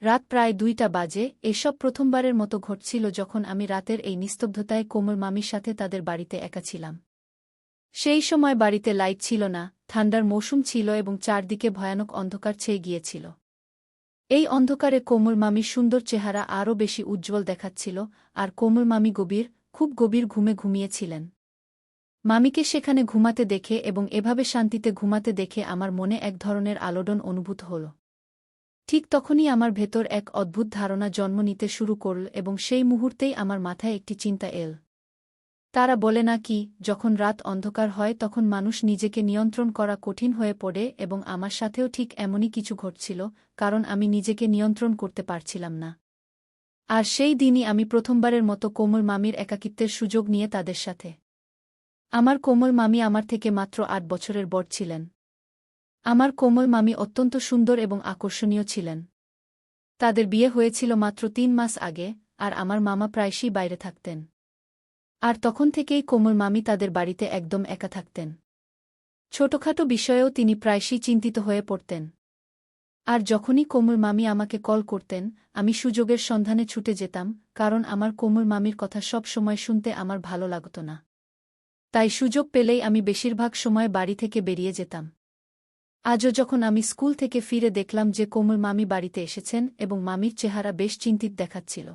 রাত প্রায় ২টা বাজে। এসব প্রথমবারের মতো ঘটছিল যখন আমি রাতের এই নিস্তব্ধতায় কোমল মামির সাথে তাদের বাড়িতে একা ছিলাম। সেই সময় বাড়িতে লাইট ছিল না, ঠান্ডার মৌসুম ছিল এবং চারদিকে ভয়ানক অন্ধকার ছেয়ে গিয়েছিল। এই অন্ধকারে কোমল মামির সুন্দর চেহারা আরও বেশি উজ্জ্বল দেখাচ্ছিল, আর কোমল মামি খুব গভীর ঘুমে ঘুমিয়েছিলেন। মামিকে সেখানে ঘুমাতে দেখে এবং এভাবে শান্তিতে ঘুমাতে দেখে আমার মনে এক ধরনের আলোড়ন অনুভূত হল। ঠিক তখনই আমার ভেতর এক অদ্ভুত ধারণা জন্ম নিতে শুরু করল এবং সেই মুহূর্তেই আমার মাথায় একটি চিন্তা এল। তারা বলে না কি, যখন রাত অন্ধকার হয় তখন মানুষ নিজেকে নিয়ন্ত্রণ করা কঠিন হয়ে পড়ে, এবং আমার সাথেও ঠিক এমনই কিছু ঘটছিল, কারণ আমি নিজেকে নিয়ন্ত্রণ করতে পারছিলাম না। আর সেই দিনই আমি প্রথমবারের মতো কোমল মামির একাকিত্বের সুযোগ নিয়ে তাদের সাথে। আমার কোমল মামি আমার থেকে মাত্র ৮ বছরের বড় ছিলেন। আমার কোমল মামি অত্যন্ত সুন্দর এবং আকর্ষণীয় ছিলেন। তাদের বিয়ে হয়েছিল মাত্র ৩ মাস আগে, আর আমার মামা প্রায়শই বাইরে থাকতেন। আর তখন থেকেই কোমল মামি তাদের বাড়িতে একদম একা থাকতেন। ছোটখাটো বিষয়েও তিনি প্রায়শই চিন্তিত হয়ে পড়তেন। আর যখনই কোমল মামি আমাকে কল করতেন, আমি সুযোগের সন্ধানে ছুটে যেতাম, কারণ আমার কোমল মামির কথা সব সময় শুনতে আমার ভালো লাগত না। তাই সুযোগ পেলেই আমি বেশিরভাগ সময় বাড়ি থেকে বেরিয়ে যেতাম। আজও যখন আমি স্কুল থেকে ফিরে দেখলাম যে কোমল মামি বাড়িতে এসেছেন এবং মামির চেহারা বেশ চিন্তিত দেখাচ্ছিল।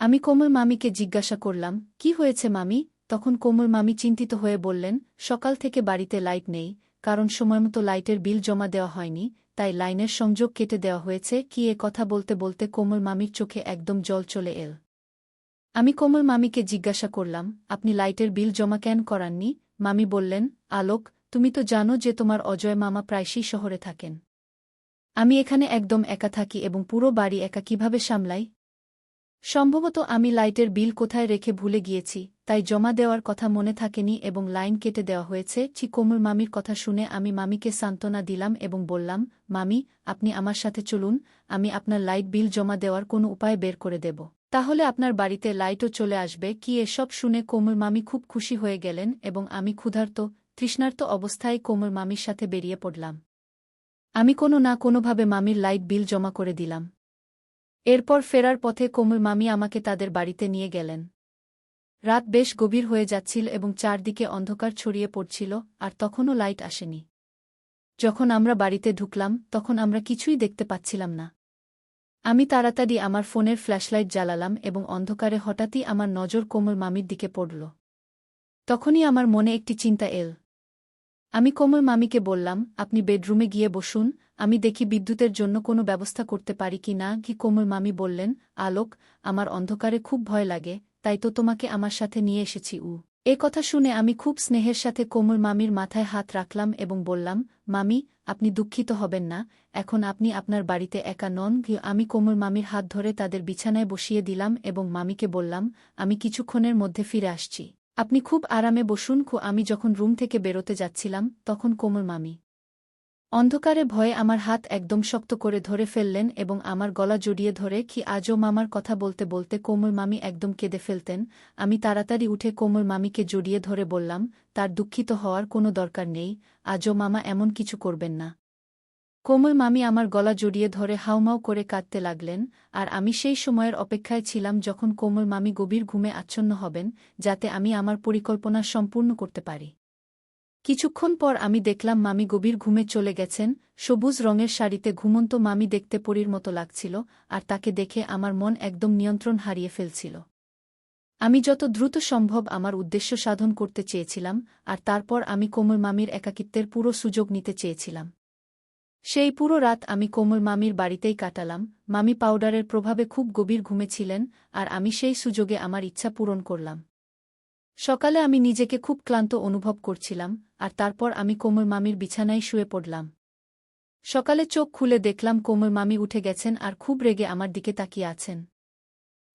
আমি কোমল মামিকে জিজ্ঞাসা করলাম, কি হয়েছে মামি? তখন কোমল মামি চিন্তিত হয়ে বললেন, সকাল থেকে বাড়িতে লাইট নেই, কারণ সময়মতো লাইটের বিল জমা দেওয়া হয়নি, তাই লাইনের সংযোগ কেটে দেওয়া হয়েছে। কি এ কথা বলতে বলতে কোমল মামির চোখে একদম জল চলে এল। আমি কোমল মামিকে জিজ্ঞাসা করলাম, আপনি লাইটের বিল জমা কেন করাননি? মামি বললেন, আলোক, তুমি তো জানো যে তোমার অজয় মামা প্রায়শই শহরে থাকেন। আমি এখানে একদম একা থাকি এবং পুরো বাড়ি একা কিভাবে সামলাই? সম্ভবত আমি লাইটের বিল কোথায় রেখে ভুলে গিয়েছি, তাই জমা দেওয়ার কথা মনে থাকেনি এবং লাইন কেটে দেওয়া হয়েছে। কোমল মামির কথা শুনে আমি মামিকে সান্ত্বনা দিলাম এবং বললাম, মামি, আপনি আমার সাথে চলুন, আমি আপনার লাইট বিল জমা দেওয়ার কোনো উপায় বের করে দেব। তাহলে আপনার বাড়িতে লাইটও চলে আসবে। কি এসব শুনে কোমল মামি খুব খুশি হয়ে গেলেন এবং আমি ক্ষুধার্ত, তৃষ্ণার্ত অবস্থায় কোমল মামির সাথে বেরিয়ে পড়লাম। আমি কোনো না কোনোভাবে মামির লাইট বিল জমা করে দিলাম। এরপর ফেরার পথে কোমল মামি আমাকে তাদের বাড়িতে নিয়ে গেলেন। রাত বেশ গভীর হয়ে যাচ্ছিল এবং চারদিকে অন্ধকার ছড়িয়ে পড়ছিল, আর তখনও লাইট আসেনি। যখন আমরা বাড়িতে ঢুকলাম তখন আমরা কিছুই দেখতে পাচ্ছিলাম না। আমি তাড়াতাড়ি আমার ফোনের ফ্ল্যাশলাইট জ্বালালাম এবং অন্ধকারে হঠাৎই আমার নজর কোমল মামির দিকে পড়ল। তখনই আমার মনে একটি চিন্তা এল। আমি কোমল মামিকে বললাম, আপনি বেডরুমে গিয়ে বসুন, আমি দেখি বিদ্যুতের জন্য কোনো ব্যবস্থা করতে পারি কি না। কোমল মামি বললেন, আলোক, আমার অন্ধকারে খুব ভয় লাগে, তাই তো তোমাকে আমার সাথে নিয়ে এসেছি। এ কথা শুনে আমি খুব স্নেহের সাথে কোমল মামির মাথায় হাত রাখলাম এবং বললাম, মামি, আপনি দুঃখিত হবেন না, এখন আপনি আপনার বাড়িতে একা নন। আমি কোমল মামির হাত ধরে তাদের বিছানায় বসিয়ে দিলাম এবং মামিকে বললাম, আমি কিছুক্ষণের মধ্যে ফিরে আসছি, আপনি খুব আরামে বসুন। আমি যখন রুম থেকে বেরোতে যাচ্ছিলাম তখন কোমল মামি অন্ধকারে ভয়ে আমার হাত একদম শক্ত করে ধরে ফেললেন এবং আমার গলা জড়িয়ে ধরে আজও মামার কথা বলতে বলতে কোমল মামি একদম কেঁদে ফেলতেন। আমি তাড়াতাড়ি উঠে কোমল মামিকে জড়িয়ে ধরে বললাম, তার দুঃখিত হওয়ার কোনো দরকার নেই, আজও মামা এমন কিছু করবেন না। কোমল মামি আমার গলা জড়িয়ে ধরে হাউমাউ করে কাঁদতে লাগলেন, আর আমি সেই সময়ের অপেক্ষায় ছিলাম যখন কোমল মামি গভীর ঘুমে আচ্ছন্ন হবেন, যাতে আমি আমার পরিকল্পনা সম্পূর্ণ করতে পারি। কিছুক্ষণ পর আমি দেখলাম মামি গভীর ঘুমে চলে গেছেন। সবুজ রঙের শাড়িতে ঘুমন্ত মামি দেখতে পরীর মতো লাগছিল, আর তাকে দেখে আমার মন একদম নিয়ন্ত্রণ হারিয়ে ফেলছিল। আমি যত দ্রুত সম্ভব আমার উদ্দেশ্য সাধন করতে চেয়েছিলাম, আর তারপর আমি কোমল মামির একাকিত্বের পুরো সুযোগ নিতে চেয়েছিলাম। সেই পুরো রাত আমি কোমল মামির বাড়িতেই কাটালাম। মামি পাউডারের প্রভাবে খুব গভীর ঘুমেছিলেন, আর আমি সেই সুযোগে আমার ইচ্ছা পূরণ করলাম। সকালে আমি নিজেকে খুব ক্লান্ত অনুভব করছিলাম, আর তারপর আমি কোমল মামির বিছানায় শুয়ে পড়লাম। সকালে চোখ খুলে দেখলাম কোমল মামি উঠে গেছেন আর খুব রেগে আমার দিকে তাকিয়ে আছেন।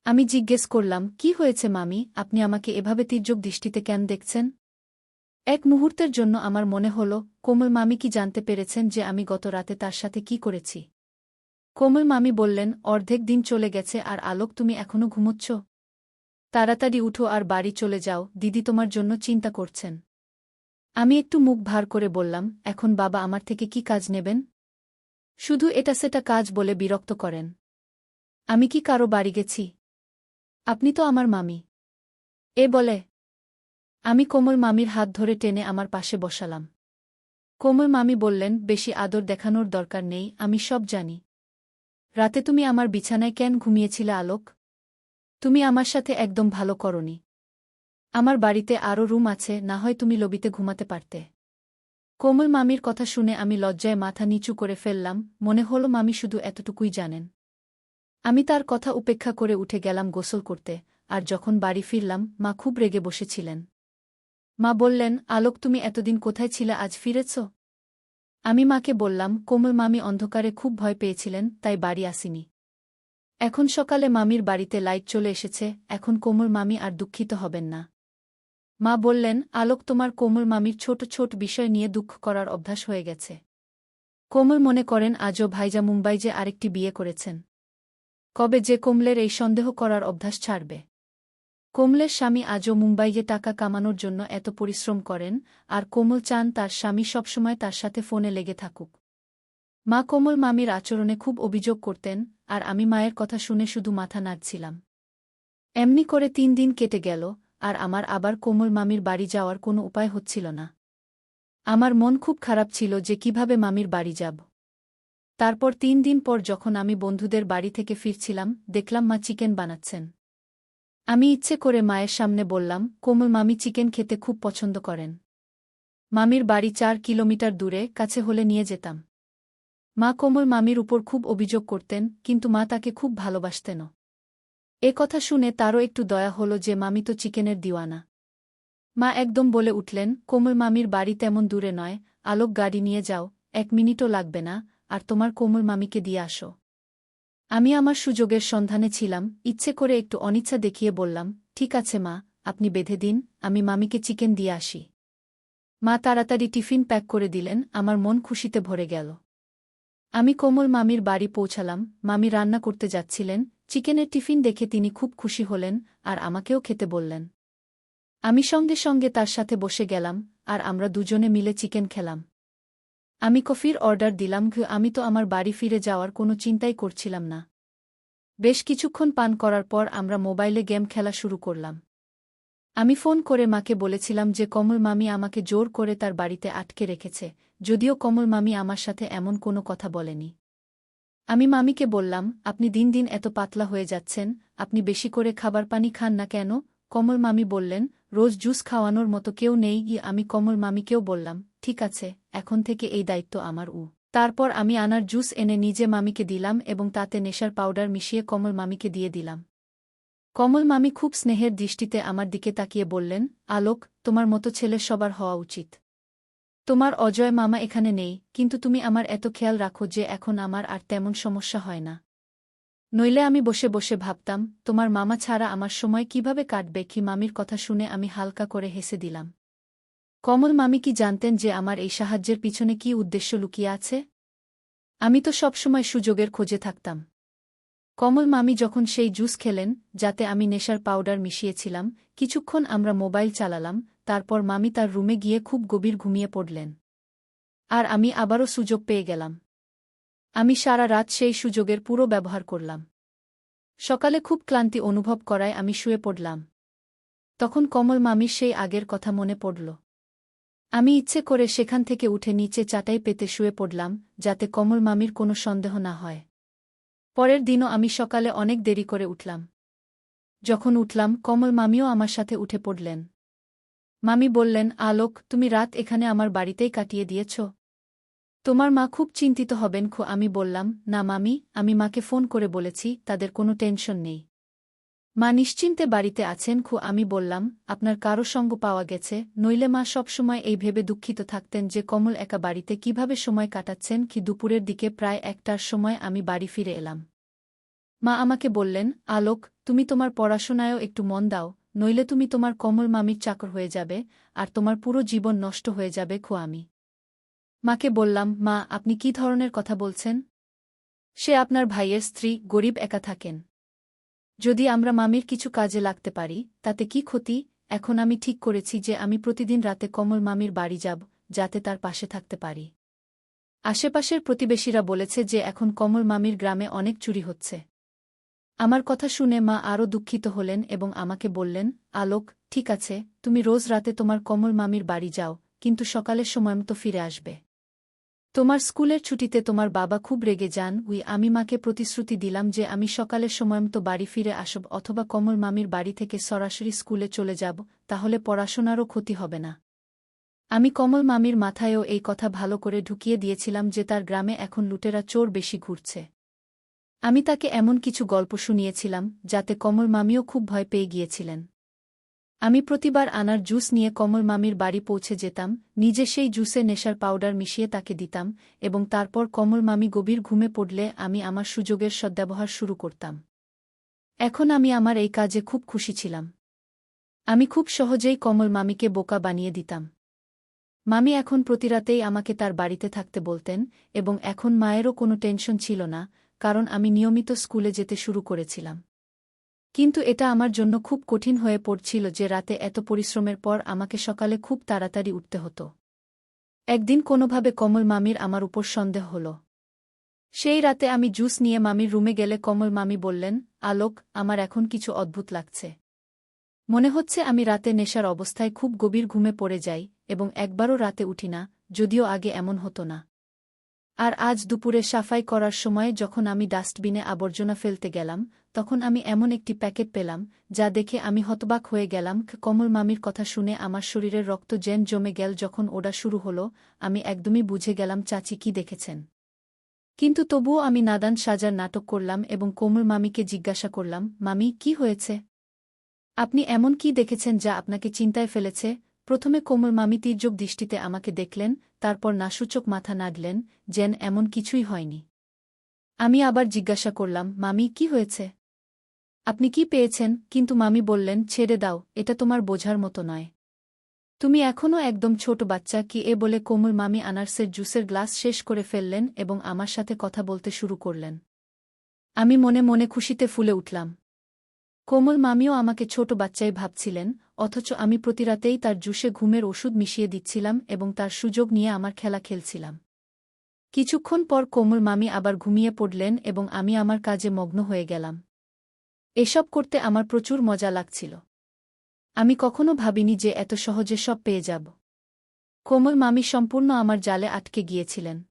আমি জিজ্ঞেস করলাম, কি হয়েছে মামি, আপনি আমাকে এভাবে তীর্যক দৃষ্টিতে কেন দেখছেন? এক মুহূর্তের জন্য আমার মনে হল, কোমল মামি কি জানতে পেরেছেন যে আমি গত রাতে তার সাথে কি করেছি? কোমল মামি বললেন, অর্ধেক দিন চলে গেছে আর আলোক, তুমি এখনো ঘুমোচ্ছ? তাড়াতাড়ি উঠো আর বাড়ি চলে যাও, দিদি তোমার জন্য চিন্তা করছেন। আমি একটু মুখ ভার করে বললাম, এখন বাবা আমার থেকে কি কাজ নেবেন? শুধু এটা সেটা কাজ বলে বিরক্ত করেন। আমি কি কারো বাড়ি গেছি? আপনি তো আমার মামি। এ বলে আমি কোমল মামির হাত ধরে টেনে আমার পাশে বসালাম। কোমল মামি বললেন, বেশি আদর দেখানোর দরকার নেই, আমি সব জানি। রাতে তুমি আমার বিছানায় কেন ঘুমিয়েছিলে আলোক? তুমি আমার সাথে একদম ভালো করনি। আমার বাড়িতে আরও রুম আছে, না হয় তুমি লবিতে ঘুমাতে পারতে। কোমল মামির কথা শুনে আমি লজ্জায় মাথা নিচু করে ফেললাম, মনে হলো মামি শুধু এতটুকুই জানেন। আমি তার কথা উপেক্ষা করে উঠে গেলাম গোসল করতে, আর যখন বাড়ি ফিরলাম মা খুব রেগে বসেছিলেন। মা বললেন, আলোক তুমি এতদিন কোথায় ছিলে, আজ ফিরেছ? আমি মাকে বললাম, কোমল মামি অন্ধকারে খুব ভয় পেয়েছিলেন, তাই বাড়ি আসিনি। এখন সকালে মামির বাড়িতে লাইট চলে এসেছে, এখন কোমল মামি আর দুঃখিত হবেন না। মা বললেন, আলোক তোমার কোমল মামির ছোট ছোট বিষয় নিয়ে দুঃখ করার অভ্যাস হয়ে গেছে। কোমল মনে করেন আজও ভাইজা মুম্বাই যে আরেকটি বিয়ে করেছেন। কবে যে কোমলের এই সন্দেহ করার অভ্যাস ছাড়বে? কোমলের স্বামী আজও মুম্বাইয়ে টাকা কামানোর জন্য এত পরিশ্রম করেন, আর কোমল চান তার স্বামী সবসময় তার সাথে ফোনে লেগে থাকুক। মা কোমল মামির আচরণে খুব অভিযোগ করতেন, আর আমি মায়ের কথা শুনে শুধু মাথা নাড়ছিলাম। এমনি করে 3 দিন কেটে গেল, আর আমার আবার কোমল মামির বাড়ি যাওয়ার কোনো উপায় হচ্ছিল না। আমার মন খুব খারাপ ছিল যে কিভাবে মামির বাড়ি যাব। তারপর 3 দিন পর যখন আমি বন্ধুদের বাড়ি থেকে ফিরছিলাম, দেখলাম মা চিকেন বানাচ্ছেন। আমি ইচ্ছে করে মায়ের সামনে বললাম, কোমল মামি চিকেন খেতে খুব পছন্দ করেন। মামির বাড়ি 4 কিলোমিটার দূরে, কাছে হলে নিয়ে যেতাম। মা কোমল মামির উপর খুব অভিযোগ করতেন, কিন্তু মা তাকে খুব ভালোবাসতেনও। এ কথা শুনে তারও একটু দয়া হলো যে মামি তো চিকেনের দিওয়ানা। মা একদম বলে উঠলেন, কোমল মামির বাড়ি তেমন দূরে নয়, আলোক গাড়ি নিয়ে যাও, 1 মিনিটও লাগবে না, আর তোমার কোমল মামিকে দিয়ে আসো। আমি আমার সুযোগের সন্ধানে ছিলাম, ইচ্ছে করে একটু অনিচ্ছা দেখিয়ে বললাম, ঠিক আছে মা, আপনি বেঁধে দিন, আমি মামিকে চিকেন দিয়ে আসি। মা তাড়াতাড়ি টিফিন প্যাক করে দিলেন, আমার মন খুশিতে ভরে গেল। আমি কোমল মামির বাড়ি পৌঁছালাম, মামি রান্না করতে যাচ্ছিলেন, চিকেনের টিফিন দেখে তিনি খুব খুশি হলেন, আর আমাকেও খেতে বললেন। আমি সঙ্গে সঙ্গে তার সাথে বসে গেলাম, আর আমরা দুজনে মিলে চিকেন খেলাম। আমি কফির অর্ডার দিলাম, আমি তো আমার বাড়ি ফিরে যাওয়ার কোনো চিন্তাই করছিলাম না। বেশ কিছুক্ষণ পান করার পর আমরা মোবাইলে গেম খেলা শুরু করলাম। আমি ফোন করে মাকে বলেছিলাম যে কমল মামি আমাকে জোর করে তার বাড়িতে আটকে রেখেছে, যদিও কমল মামি আমার সাথে এমন কোনো কথা বলেনি। আমি মামিকে বললাম, আপনি দিন দিন এত পাতলা হয়ে যাচ্ছেন, আপনি বেশি করে খাবার পানি খান না কেন? কমল মামি বললেন, রোজ জুস খাওয়ানোর মতো কেউ নেই। আমি কমল মামিকেও বললাম, ঠিক আছে, এখন থেকে এই দায়িত্ব আমার। তারপর আমি আনার জুস এনে নিজে মামিকে দিলাম এবং তাতে নেশার পাউডার মিশিয়ে কমল মামিকে দিয়ে দিলাম। কমল মামি খুব স্নেহের দৃষ্টিতে আমার দিকে তাকিয়ে বললেন, আলোক, তোমার মতো ছেলে সবার হওয়া উচিত। তোমার অজয় মামা এখানে নেই, কিন্তু তুমি আমার এত খেয়াল রাখো যে এখন আমার আর তেমন সমস্যা হয় না। নইলে আমি বসে বসে ভাবতাম, তোমার মামা ছাড়া আমার সময় কিভাবে কাটবে। কি মামির কথা শুনে আমি হালকা করে হেসে দিলাম। কমল মামি কি জানতেন যে আমার এই সাহায্যের পিছনে কি উদ্দেশ্য লুকিয়ে আছে? আমি তো সবসময় সুযোগের খোঁজে থাকতাম। কমল মামি যখন সেই জুস খেলেন, যাতে আমি নেশার পাউডার মিশিয়েছিলাম, কিছুক্ষণ আমরা মোবাইল চালালাম, তারপর মামি তার রুমে গিয়ে খুব গভীর ঘুমিয়ে পড়লেন। আর আমি আবারও সুযোগ পেয়ে গেলাম। আমি সারা রাত সেই সুযোগের পুরো ব্যবহার করলাম। সকালে খুব ক্লান্তি অনুভব করায় আমি শুয়ে পড়লাম। তখন কমল মামির সেই আগের কথা মনে পড়ল। আমি ইচ্ছে করে সেখান থেকে উঠে নিচে চাটাই পেতে শুয়ে পড়লাম, যাতে কমল মামির কোনো সন্দেহ না হয়। পরের দিনও আমি সকালে অনেক দেরি করে উঠলাম। যখন উঠলাম, কমল মামিও আমার সাথে উঠে পড়লেন। মামি বললেন, আলোক, তুমি রাত এখানে আমার বাড়িতেই কাটিয়ে দিয়েছ? তোমার মা খুব চিন্তিত হবেন। আমি বললাম, না মামি, আমি মাকে ফোন করে বলেছি, তাদের কোনো টেনশন নেই। মা নিশ্চিন্তে বাড়িতে আছেন। আমি বললাম, আপনার কারো সঙ্গ পাওয়া গেছে? নইলে মা সবসময় এই ভেবে দুঃখিত থাকতেন যে কমল একা বাড়িতে কিভাবে সময় কাটাচ্ছেন। দুপুরের দিকে প্রায় 1টার সময় আমি বাড়ি ফিরে এলাম। মা আমাকে বললেন, আলোক, তুমি তোমার পড়াশোনায়ও একটু মন দাও, নইলে তুমি তোমার কমল মামির চাকর হয়ে যাবে, আর তোমার পুরো জীবন নষ্ট হয়ে যাবে। আমি মাকে বললাম, মা, আপনি কি ধরনের কথা বলছেন? সে আপনার ভাইয়ের স্ত্রী, গরিব, একা থাকেন। যদি আমরা মামির কিছু কাজে লাগতে পারি, তাতে কি ক্ষতি? এখন আমি ঠিক করেছি যে আমি প্রতিদিন রাতে কমল মামির বাড়ি যাব, যাতে তার পাশে থাকতে পারি। আশেপাশের প্রতিবেশীরা বলেছে যে এখন কমল মামির গ্রামে অনেক চুরি হচ্ছে। আমার কথা শুনে মা আরও দুঃখিত হলেন এবং আমাকে বললেন, আলোক, ঠিক আছে, তুমি রোজ রাতে তোমার কমল মামির বাড়ি যাও, কিন্তু সকালের সময়মতো ফিরে আসবে। তোমার স্কুলের ছুটিতে তোমার বাবা খুব রেগে যান। আমি মাকে প্রতিশ্রুতি দিলাম যে আমি সকালের সময়মতো বাড়ি ফিরে আসব অথবা কমল মামির বাড়ি থেকে সরাসরি স্কুলে চলে যাব, তাহলে পড়াশোনারও ক্ষতি হবে না। আমি কমল মামির মাথায়ও এই কথা ভালো করে ঢুকিয়ে দিয়েছিলাম যে তার গ্রামে এখন লুটেরা চোর বেশি ঘুরছে। আমি তাকে এমন কিছু গল্প শুনিয়েছিলাম যাতে কমল মামিও খুব ভয় পেয়ে গিয়েছিলেন। আমি প্রতিবার আনার জুস নিয়ে কমল মামির বাড়ি পৌঁছে যেতাম, নিজে সেই জুসে নেশার পাউডার মিশিয়ে তাকে দিতাম, এবং তারপর কমল মামি গভীর ঘুমে পড়লে আমি আমার সুযোগের সদ্ব্যবহার শুরু করতাম। এখন আমি আমার এই কাজে খুব খুশি ছিলাম। আমি খুব সহজেই কমল মামিকে বোকা বানিয়ে দিতাম। মামি এখন প্রতিরাতেই আমাকে তার বাড়িতে থাকতে বলতেন, এবং এখন মায়েরও কোনো টেনশন ছিল না, কারণ আমি নিয়মিত স্কুলে যেতে শুরু করেছিলাম। কিন্তু এটা আমার জন্য খুব কঠিন হয়ে পড়ছিল যে রাতে এত পরিশ্রমের পর আমাকে সকালে খুব তাড়াতাড়ি উঠতে হতো। একদিন কোনোভাবে কমল মামির আমার উপর সন্দেহ হল। সেই রাতে আমি জুস নিয়ে মামির রুমে গেলে কমল মামি বললেন, আলোক, আমার এখন কিছু অদ্ভুত লাগছে। মনে হচ্ছে আমি রাতে নেশার অবস্থায় খুব গভীর ঘুমে পড়ে যাই এবং একবারও রাতে উঠি না, যদিও আগে এমন হতো না। আর আজ দুপুরে সাফাই করার সময় যখন আমি ডাস্টবিনে আবর্জনা ফেলতে গেলাম, তখন আমি এমন একটি প্যাকেট পেলাম, যা দেখে আমি হতবাক হয়ে গেলাম। কমল মামির কথা শুনে আমার শরীরের রক্ত যেন জমে গেল। যখন ওটা শুরু হলো, আমি একদমই বুঝে গেলাম চাচি কি দেখেছেন। কিন্তু তবুও আমি নাদান সাজার নাটক করলাম এবং কমল মামিকে জিজ্ঞাসা করলাম, মামি, কি হয়েছে? আপনি এমন কি দেখেছেন যা আপনাকে চিন্তায় ফেলেছে? প্রথমে কোমল মামি তীর্যক দৃষ্টিতে আমাকে দেখলেন, তারপর নাসূচক মাথা নাড়লেন, যেন এমন কিছুই হয়নি। আমি আবার জিজ্ঞাসা করলাম, মামি, কি হয়েছে? আপনি কি পেয়েছেন? কিন্তু মামি বললেন, ছেড়ে দাও, এটা তোমার বোঝার মতো নয়। তুমি এখনও একদম ছোট বাচ্চা। কি এ বলে কোমল মামি আনারসের জুসের গ্লাস শেষ করে ফেললেন এবং আমার সাথে কথা বলতে শুরু করলেন। আমি মনে মনে খুশিতে ফুলে উঠলাম। কোমল মামিও আমাকে ছোট বাচ্চাই ভাবছিলেন, অথচ আমি প্রতিরাতেই তার জুসে ঘুমের ওষুধ মিশিয়ে দিচ্ছিলাম এবং তার সুযোগ নিয়ে আমার খেলা খেলছিলাম। কিছুক্ষণ পর কোমল মামি আবার ঘুমিয়ে পড়লেন এবং আমি আমার কাজে মগ্ন হয়ে গেলাম। এসব করতে আমার প্রচুর মজা লাগছিল। আমি কখনো ভাবিনি যে এত সহজে সব পেয়ে যাব। কোমল মামি সম্পূর্ণ আমার জালে আটকে গিয়েছিলেন।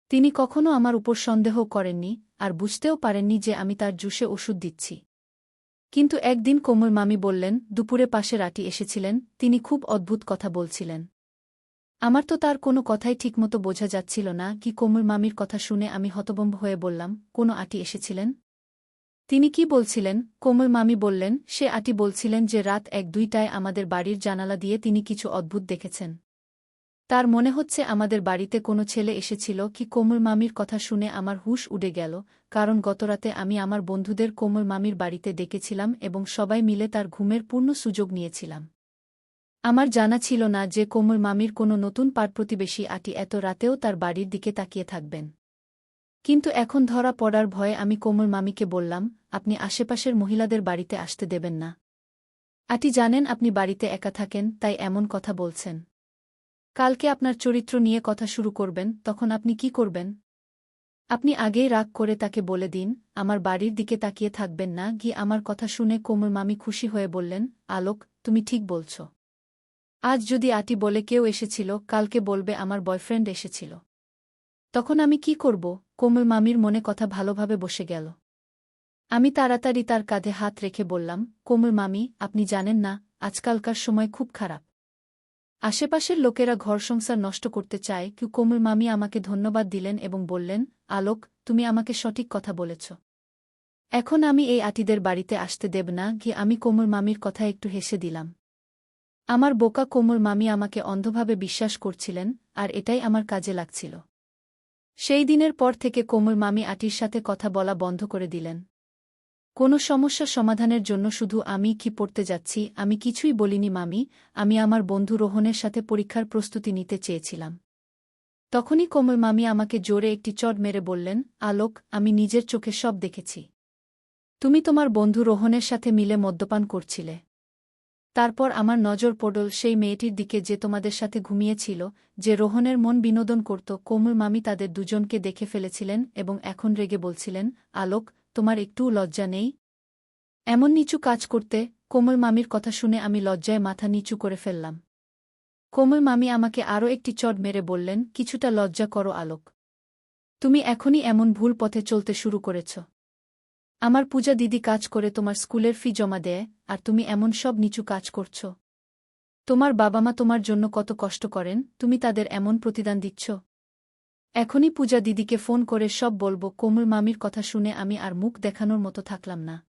তিনি কখনো আমার উপর সন্দেহ করেননি, আর বুঝতেও পারেননি যে আমি তার জুসে ওষুধ দিচ্ছি। কিন্তু একদিন কোমল মামি বললেন, দুপুরে পাশের আঁটি এসেছিলেন, তিনি খুব অদ্ভুত কথা বলছিলেন। আমার তো তার কোনো কথাই ঠিকমতো বোঝা যাচ্ছিল না। কি কোমল মামির কথা শুনে আমি হতভম্ব হয়ে বললাম, কোনো আঁটি এসেছিলেন? তিনি কি বলছিলেন? কোমল মামি বললেন, সে আঁটি বলছিলেন যে রাত ১-২টায় আমাদের বাড়ির জানালা দিয়ে তিনি কিছু অদ্ভুত দেখেছেন। তার মনে হচ্ছে আমাদের বাড়িতে কোনো ছেলে এসেছিল। কি কোমল মামির কথা শুনে আমার হুঁশ উড়ে গেল, কারণ গতরাতে আমি আমার বন্ধুদের কোমল মামির বাড়িতে ডেকেছিলাম এবং সবাই মিলে তার ঘুমের পূর্ণ সুযোগ নিয়েছিলাম। আমার জানা ছিল না যে কোমল মামির কোনো নতুন পাড়-প্রতিবেশী আঁটি এত রাতেও তার বাড়ির দিকে তাকিয়ে থাকবেন। কিন্তু এখন ধরা পড়ার ভয়ে আমি কোমল মামিকে বললাম, আপনি আশেপাশের মহিলাদের বাড়িতে আসতে দেবেন না। আঁটি জানেন আপনি বাড়িতে একা থাকেন, তাই এমন কথা বলছেন। কালকে আপনার চরিত্র নিয়ে কথা শুরু করবেন, তখন আপনি কি করবেন? আপনি আগেই রাগ করে তাকে বলে দিন, আমার বাড়ির দিকে তাকিয়ে থাকবেন না। আমার কথা শুনে কোমল মামি খুশি হয়ে বললেন, আলোক, তুমি ঠিক বলছ। আজ যদি আঁটি বলে কেউ এসেছিল, কালকে বলবে আমার বয়ফ্রেন্ড এসেছিল। তখন আমি কি করব? কোমল মামির মনে কথা ভালোভাবে বসে গেল। আমি তাড়াতাড়ি তার কাঁধে হাত রেখে বললাম, কোমল মামি, আপনি জানেন না, আজকালকার সময় খুব খারাপ। আশেপাশের লোকেরা ঘর সংসার নষ্ট করতে চায়। কোমল মামি আমাকে ধন্যবাদ দিলেন এবং বললেন, আলোক, তুমি আমাকে সঠিক কথা বলেছ। এখন আমি এই আঁটিদের বাড়িতে আসতে দেব না। আমি কোমল মামির কথা একটু হেসে দিলাম। আমার বোকা কোমল মামি আমাকে অন্ধভাবে বিশ্বাস করছিলেন, আর এটাই আমার কাজে লাগছিল। সেই দিনের পর থেকে কোমল মামি আঁটির সাথে কথা বলা বন্ধ করে দিলেন। কোনো সমস্যা সমাধানের জন্য শুধু আমি কি পড়তে যাচ্ছি আমি কিছুই বলিনি মামি, আমি আমার বন্ধু রোহনের সাথে পরীক্ষার প্রস্তুতি নিতে চেয়েছিলাম। তখনই কোমল মামি আমাকে জোরে একটি চড় মেরে বললেন, আলোক, আমি নিজের চোখে সব দেখেছি। তুমি তোমার বন্ধু রোহনের সাথে মিলে মদ্যপান করছিলে। তারপর আমার নজর পড়ল সেই মেয়েটির দিকে যে তোমাদের সাথে ঘুমিয়েছিল, যে রোহনের মন বিনোদন করত। কোমল মামি তাদের দুজনকে দেখে ফেলেছিলেন এবং এখন রেগে বলছিলেন, আলোক, তোমার একটুও লজ্জা নেই? এমন নিচু কাজ করতে? কোমল মামির কথা শুনে আমি লজ্জায় মাথা নিচু করে ফেললাম। কোমল মামি আমাকে আরও একটি চড় মেরে বললেন, কিছুটা লজ্জা করো আলোক। তুমি এখনই এমন ভুল পথে চলতে শুরু করেছ। আমার পূজা দিদি কাজ করে তোমার স্কুলের ফি জমা দেয়, আর তুমি এমন সব নিচু কাজ করছ। তোমার বাবা মা তোমার জন্য কত কষ্ট করেন, তুমি তাদের এমন প্রতিদান দিচ্ছ? এখনই পূজা দিদিকে ফোন করে সব বলবো। কোমল মামির কথা শুনে আমি আর মুখ দেখানোর মতো থাকলাম না।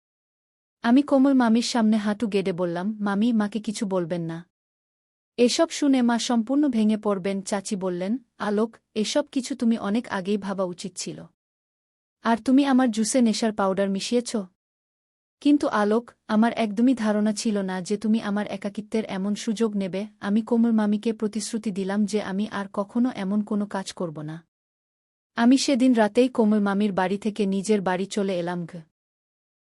আমি কোমল মামির সামনে হাঁটু গেড়ে বললাম, মামি, মাকে কিছু বলবেন না। এসব শুনে মা সম্পূর্ণ ভেঙে পড়বেন। চাচি বললেন, আলোক, এসব কিছু তুমি অনেক আগেই ভাবা উচিত ছিল। আর তুমি আমার জুসে নেশার পাউডার মিশিয়েছ। কিন্তু আলোক, আমার একদমই ধারণা ছিল না যে তুমি আমার একাকিত্বের এমন সুযোগ নেবে। আমি কোমল মামিকে প্রতিশ্রুতি দিলাম যে আমি আর কখনো এমন কোনো কাজ করব না। আমি সেদিন রাতেই কোমল মামির বাড়ি থেকে নিজের বাড়ি চলে এলাম।